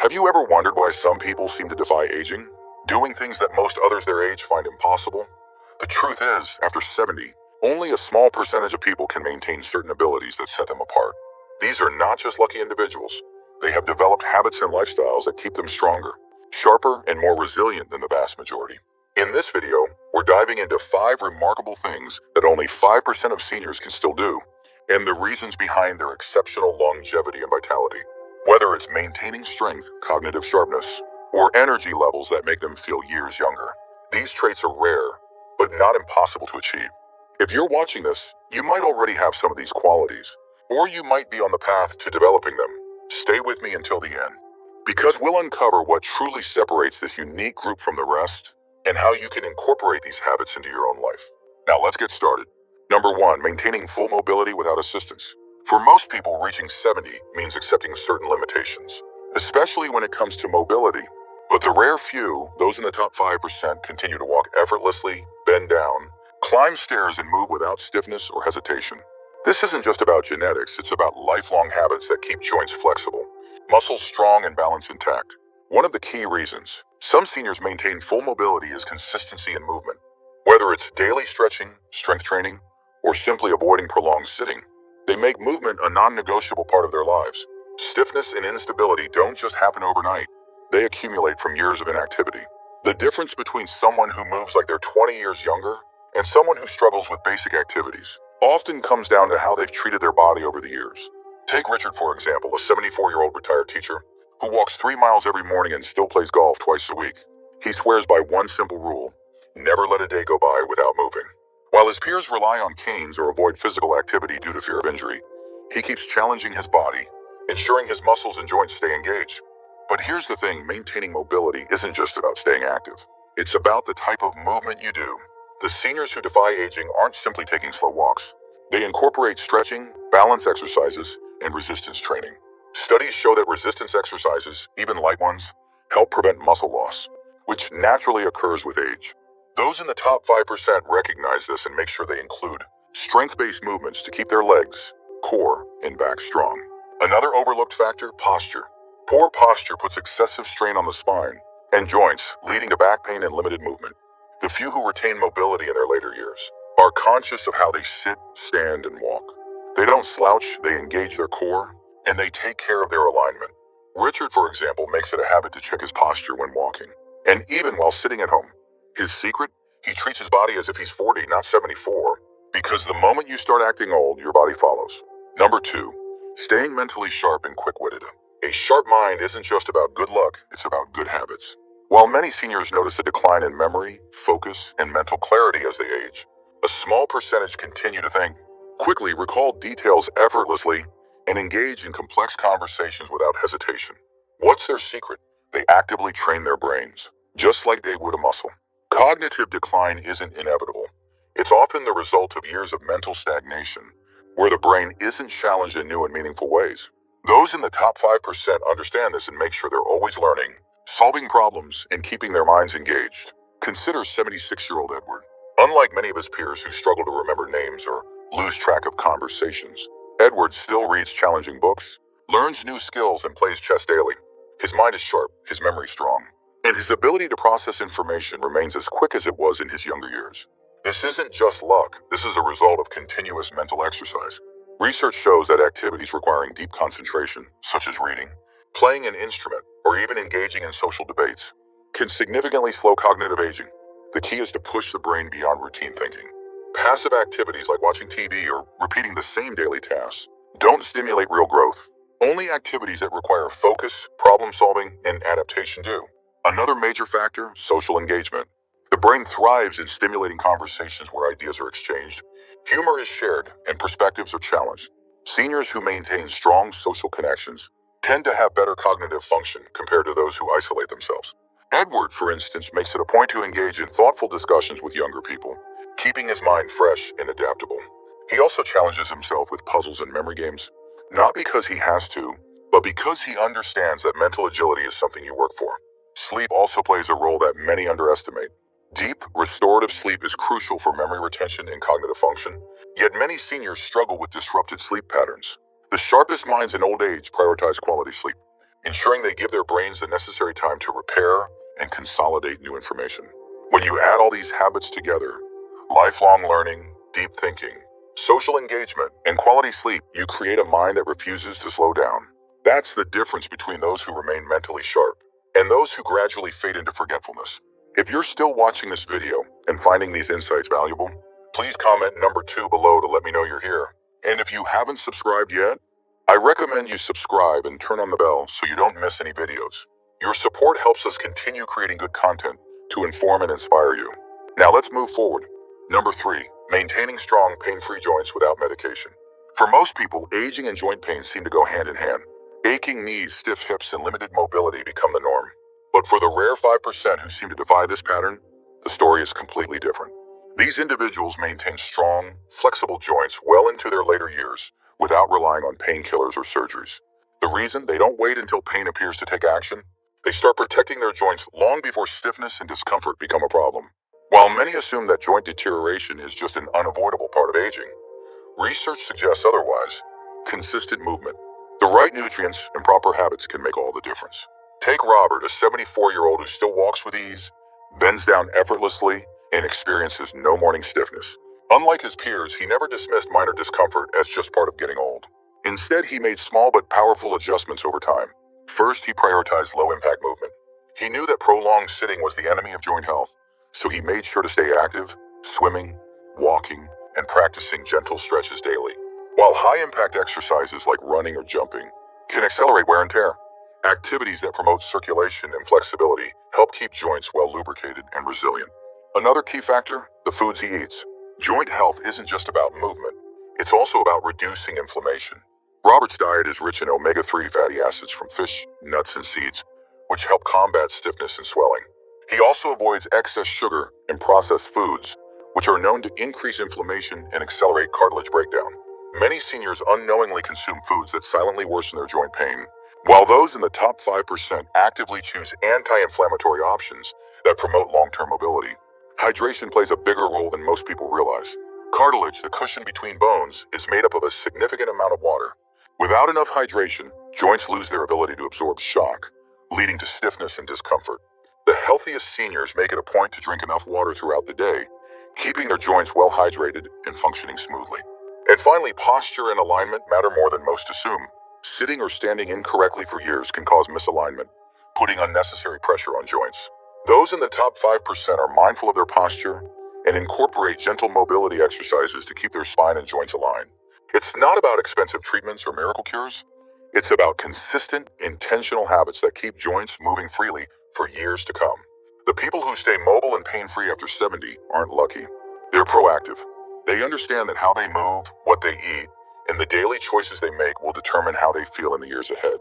Have you ever wondered why some people seem to defy aging, doing things that most others their age find impossible? The truth is, after 70, only a small percentage of people can maintain certain abilities that set them apart. These are not just lucky individuals. They have developed habits and lifestyles that keep them stronger, sharper, and more resilient than the vast majority. In this video, we're diving into 5 remarkable things that only 5% of seniors can still do, and the reasons behind their exceptional longevity and vitality. Whether it's maintaining strength, cognitive sharpness, or energy levels that make them feel years younger, these traits are rare, but not impossible to achieve. If you're watching this, you might already have some of these qualities, or you might be on the path to developing them. Stay with me until the end, because we'll uncover what truly separates this unique group from the rest, and how you can incorporate these habits into your own life. Now let's get started. Number 1, maintaining full mobility without assistance. For most people, reaching 70 means accepting certain limitations, especially when it comes to mobility. But the rare few, those in the top 5%, continue to walk effortlessly, bend down, climb stairs, and move without stiffness or hesitation. This isn't just about genetics, it's about lifelong habits that keep joints flexible, muscles strong, and balance intact. One of the key reasons some seniors maintain full mobility is consistency in movement. Whether it's daily stretching, strength training, or simply avoiding prolonged sitting, they make movement a non-negotiable part of their lives. Stiffness and instability don't just happen overnight. They accumulate from years of inactivity. The difference between someone who moves like they're 20 years younger and someone who struggles with basic activities often comes down to how they've treated their body over the years. Take Richard, for example, a 74-year-old retired teacher who walks 3 miles every morning and still plays golf twice a week. He swears by one simple rule: never let a day go by without moving. While his peers rely on canes or avoid physical activity due to fear of injury, he keeps challenging his body, ensuring his muscles and joints stay engaged. But here's the thing, maintaining mobility isn't just about staying active. It's about the type of movement you do. The seniors who defy aging aren't simply taking slow walks. They incorporate stretching, balance exercises, and resistance training. Studies show that resistance exercises, even light ones, help prevent muscle loss, which naturally occurs with age. Those in the top 5% recognize this and make sure they include strength-based movements to keep their legs, core, and back strong. Another overlooked factor, posture. Poor posture puts excessive strain on the spine and joints, leading to back pain and limited movement. The few who retain mobility in their later years are conscious of how they sit, stand, and walk. They don't slouch, they engage their core, and they take care of their alignment. Richard, for example, makes it a habit to check his posture when walking, and even while sitting at home. His secret? He treats his body as if he's 40, not 74, because the moment you start acting old, your body follows. Number 2, staying mentally sharp and quick-witted. A sharp mind isn't just about good luck, it's about good habits. While many seniors notice a decline in memory, focus, and mental clarity as they age, a small percentage continue to think, quickly recall details effortlessly, and engage in complex conversations without hesitation. What's their secret? They actively train their brains, just like they would a muscle. Cognitive decline isn't inevitable. It's often the result of years of mental stagnation, where the brain isn't challenged in new and meaningful ways. Those in the top 5% understand this and make sure they're always learning, solving problems, and keeping their minds engaged. Consider 76-year-old Edward. Unlike many of his peers who struggle to remember names or lose track of conversations, Edward still reads challenging books, learns new skills, and plays chess daily. His mind is sharp, his memory strong, and his ability to process information remains as quick as it was in his younger years. This isn't just luck, this is a result of continuous mental exercise. Research shows that activities requiring deep concentration, such as reading, playing an instrument, or even engaging in social debates, can significantly slow cognitive aging. The key is to push the brain beyond routine thinking. Passive activities like watching TV or repeating the same daily tasks don't stimulate real growth. Only activities that require focus, problem solving, and adaptation do. Another major factor, social engagement. The brain thrives in stimulating conversations where ideas are exchanged, humor is shared, and perspectives are challenged. Seniors who maintain strong social connections tend to have better cognitive function compared to those who isolate themselves. Edward, for instance, makes it a point to engage in thoughtful discussions with younger people, keeping his mind fresh and adaptable. He also challenges himself with puzzles and memory games, not because he has to, but because he understands that mental agility is something you work for. Sleep also plays a role that many underestimate. Deep, restorative sleep is crucial for memory retention and cognitive function, yet many seniors struggle with disrupted sleep patterns. The sharpest minds in old age prioritize quality sleep, ensuring they give their brains the necessary time to repair and consolidate new information. When you add all these habits together, lifelong learning, deep thinking, social engagement, and quality sleep, you create a mind that refuses to slow down. That's the difference between those who remain mentally sharp and those who gradually fade into forgetfulness. If you're still watching this video and finding these insights valuable, please comment number 2 below to let me know you're here. And if you haven't subscribed yet, I recommend you subscribe and turn on the bell so you don't miss any videos. Your support helps us continue creating good content to inform and inspire you. Now let's move forward. Number 3, maintaining strong, pain-free joints without medication. For most people, aging and joint pain seem to go hand in hand. Aching knees, stiff hips, and limited mobility become the norm. But for the rare 5% who seem to defy this pattern, the story is completely different. These individuals maintain strong, flexible joints well into their later years without relying on painkillers or surgeries. The reason? They don't wait until pain appears to take action. They start protecting their joints long before stiffness and discomfort become a problem. While many assume that joint deterioration is just an unavoidable part of aging, research suggests otherwise. Consistent movement, the right nutrients, and proper habits can make all the difference. Take Robert, a 74-year-old who still walks with ease, bends down effortlessly, and experiences no morning stiffness. Unlike his peers, he never dismissed minor discomfort as just part of getting old. Instead, he made small but powerful adjustments over time. First, he prioritized low-impact movement. He knew that prolonged sitting was the enemy of joint health, so he made sure to stay active, swimming, walking, and practicing gentle stretches daily. While high-impact exercises like running or jumping can accelerate wear and tear, activities that promote circulation and flexibility help keep joints well lubricated and resilient. Another key factor, the foods he eats. Joint health isn't just about movement, it's also about reducing inflammation. Robert's diet is rich in omega-3 fatty acids from fish, nuts, and seeds, which help combat stiffness and swelling. He also avoids excess sugar and processed foods, which are known to increase inflammation and accelerate cartilage breakdown. Many seniors unknowingly consume foods that silently worsen their joint pain, while those in the top 5% actively choose anti-inflammatory options that promote long-term mobility. Hydration plays a bigger role than most people realize. Cartilage, the cushion between bones, is made up of a significant amount of water. Without enough hydration, joints lose their ability to absorb shock, leading to stiffness and discomfort. The healthiest seniors make it a point to drink enough water throughout the day, keeping their joints well hydrated and functioning smoothly. And finally, posture and alignment matter more than most assume. Sitting or standing incorrectly for years can cause misalignment, putting unnecessary pressure on joints. Those in the top 5% are mindful of their posture and incorporate gentle mobility exercises to keep their spine and joints aligned. It's not about expensive treatments or miracle cures. It's about consistent, intentional habits that keep joints moving freely for years to come. The people who stay mobile and pain-free after 70 aren't lucky. They're proactive. They understand that how they move, what they eat, and the daily choices they make will determine how they feel in the years ahead.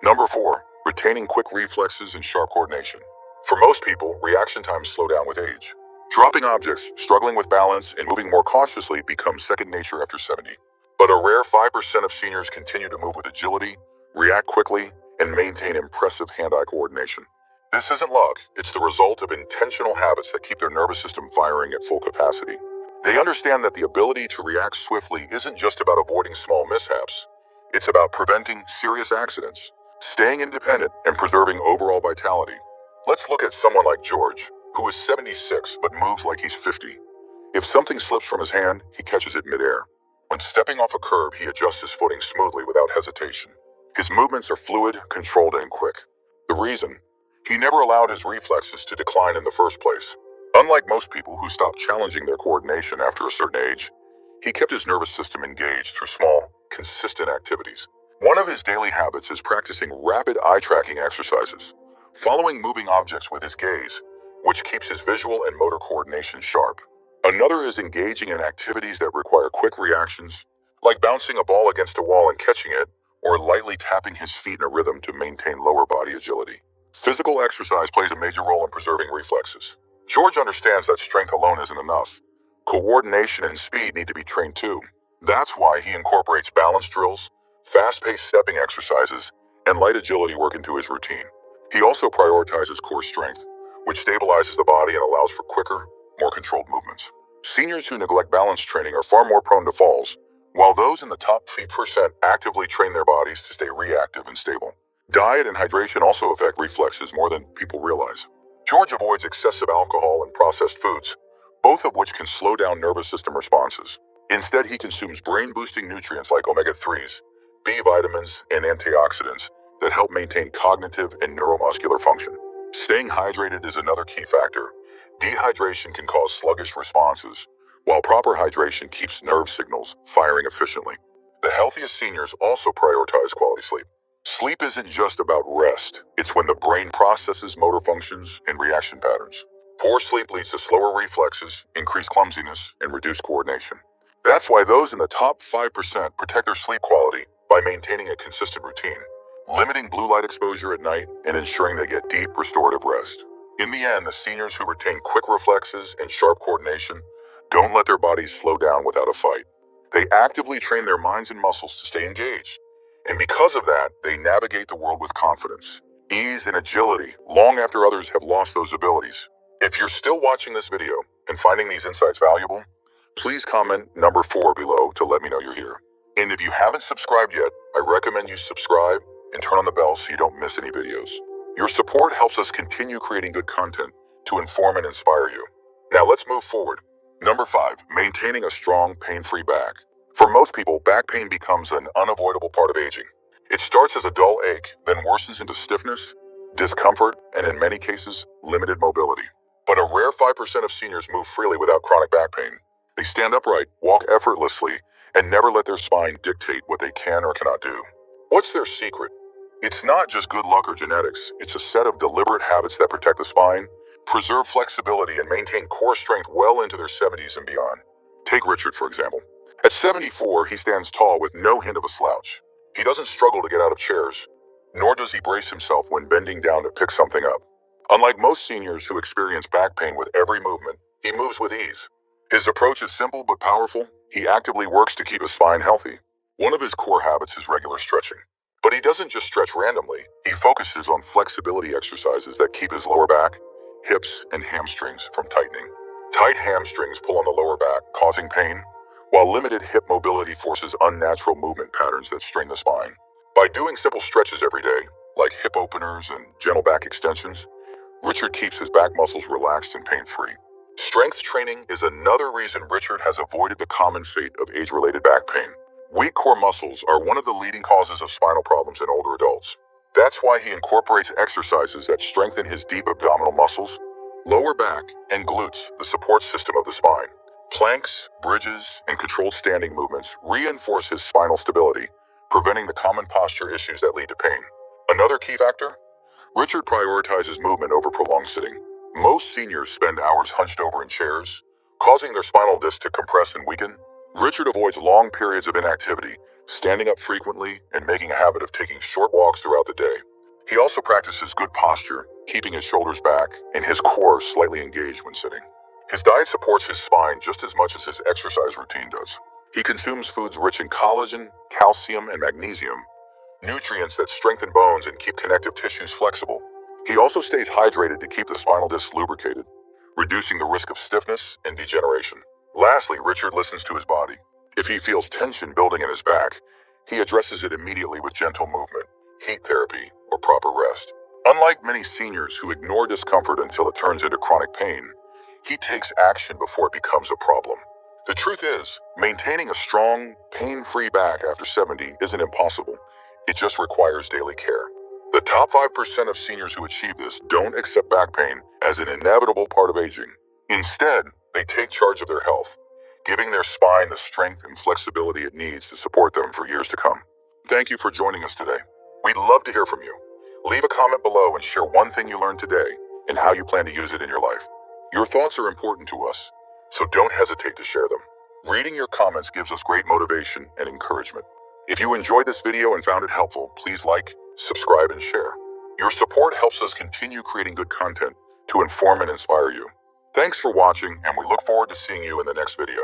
Number 4, retaining quick reflexes and sharp coordination. For most people, reaction times slow down with age. Dropping objects, struggling with balance, and moving more cautiously becomes second nature after 70. But a rare 5% of seniors continue to move with agility, react quickly, and maintain impressive hand-eye coordination. This isn't luck, it's the result of intentional habits that keep their nervous system firing at full capacity. They understand that the ability to react swiftly isn't just about avoiding small mishaps. It's about preventing serious accidents, staying independent, and preserving overall vitality. Let's look at someone like George, who is 76 but moves like he's 50. If something slips from his hand, he catches it midair. When stepping off a curb, he adjusts his footing smoothly without hesitation. His movements are fluid, controlled, and quick. The reason? He never allowed his reflexes to decline in the first place. Unlike most people who stop challenging their coordination after a certain age, he kept his nervous system engaged through small, consistent activities. One of his daily habits is practicing rapid eye-tracking exercises, following moving objects with his gaze, which keeps his visual and motor coordination sharp. Another is engaging in activities that require quick reactions, like bouncing a ball against a wall and catching it, or lightly tapping his feet in a rhythm to maintain lower body agility. Physical exercise plays a major role in preserving reflexes. George understands that strength alone isn't enough. Coordination and speed need to be trained too. That's why he incorporates balance drills, fast-paced stepping exercises, and light agility work into his routine. He also prioritizes core strength, which stabilizes the body and allows for quicker, more controlled movements. Seniors who neglect balance training are far more prone to falls, while those in the top 3% actively train their bodies to stay reactive and stable. Diet and hydration also affect reflexes more than people realize. George avoids excessive alcohol and processed foods, both of which can slow down nervous system responses. Instead, he consumes brain-boosting nutrients like omega-3s, B vitamins, and antioxidants that help maintain cognitive and neuromuscular function. Staying hydrated is another key factor. Dehydration can cause sluggish responses, while proper hydration keeps nerve signals firing efficiently. The healthiest seniors also prioritize quality sleep. Sleep isn't just about rest. It's when the brain processes motor functions and reaction patterns. Poor sleep leads to slower reflexes, increased clumsiness, and reduced coordination. That's why those in the top 5% protect their sleep quality by maintaining a consistent routine, limiting blue light exposure at night, and ensuring they get deep restorative rest. In the end, the seniors who retain quick reflexes and sharp coordination don't let their bodies slow down without a fight. They actively train their minds and muscles to stay engaged. And because of that, they navigate the world with confidence, ease, and agility long after others have lost those abilities. If you're still watching this video and finding these insights valuable, please comment number 4 below to let me know you're here. And if you haven't subscribed yet, I recommend you subscribe and turn on the bell so you don't miss any videos. Your support helps us continue creating good content to inform and inspire you. Now let's move forward. Number 5, maintaining a strong, pain-free back. For most people, back pain becomes an unavoidable part of aging. It starts as a dull ache, then worsens into stiffness, discomfort, and in many cases, limited mobility. But a rare 5% of seniors move freely without chronic back pain. They stand upright, walk effortlessly, and never let their spine dictate what they can or cannot do. What's their secret? It's not just good luck or genetics. It's a set of deliberate habits that protect the spine, preserve flexibility, and maintain core strength well into their 70s and beyond. Take Richard, for example. At 74, he stands tall with no hint of a slouch. He doesn't struggle to get out of chairs, nor does he brace himself when bending down to pick something up. Unlike most seniors who experience back pain with every movement, he moves with ease. His approach is simple but powerful. He actively works to keep his spine healthy. One of his core habits is regular stretching. But he doesn't just stretch randomly. He focuses on flexibility exercises that keep his lower back, hips, and hamstrings from tightening. Tight hamstrings pull on the lower back, causing pain, while limited hip mobility forces unnatural movement patterns that strain the spine. By doing simple stretches every day, like hip openers and gentle back extensions, Richard keeps his back muscles relaxed and pain-free. Strength training is another reason Richard has avoided the common fate of age-related back pain. Weak core muscles are one of the leading causes of spinal problems in older adults. That's why he incorporates exercises that strengthen his deep abdominal muscles, lower back, and glutes, the support system of the spine. Planks, bridges, and controlled standing movements reinforce his spinal stability, preventing the common posture issues that lead to pain. Another key factor? Richard prioritizes movement over prolonged sitting. Most seniors spend hours hunched over in chairs, causing their spinal disc to compress and weaken. Richard avoids long periods of inactivity, standing up frequently and making a habit of taking short walks throughout the day. He also practices good posture, keeping his shoulders back and his core slightly engaged when sitting. His diet supports his spine just as much as his exercise routine does. He consumes foods rich in collagen, calcium, and magnesium, nutrients that strengthen bones and keep connective tissues flexible. He also stays hydrated to keep the spinal disc lubricated, reducing the risk of stiffness and degeneration. Lastly, Richard listens to his body. If he feels tension building in his back, he addresses it immediately with gentle movement, heat therapy, or proper rest. Unlike many seniors who ignore discomfort until it turns into chronic pain, he takes action before it becomes a problem. The truth is, maintaining a strong, pain-free back after 70 isn't impossible. It just requires daily care. The top 5% of seniors who achieve this don't accept back pain as an inevitable part of aging. Instead, they take charge of their health, giving their spine the strength and flexibility it needs to support them for years to come. Thank you for joining us today. We'd love to hear from you. Leave a comment below and share one thing you learned today and how you plan to use it in your life. Your thoughts are important to us, so don't hesitate to share them. Reading your comments gives us great motivation and encouragement. If you enjoyed this video and found it helpful, please like, subscribe, and share. Your support helps us continue creating good content to inform and inspire you. Thanks for watching, and we look forward to seeing you in the next video.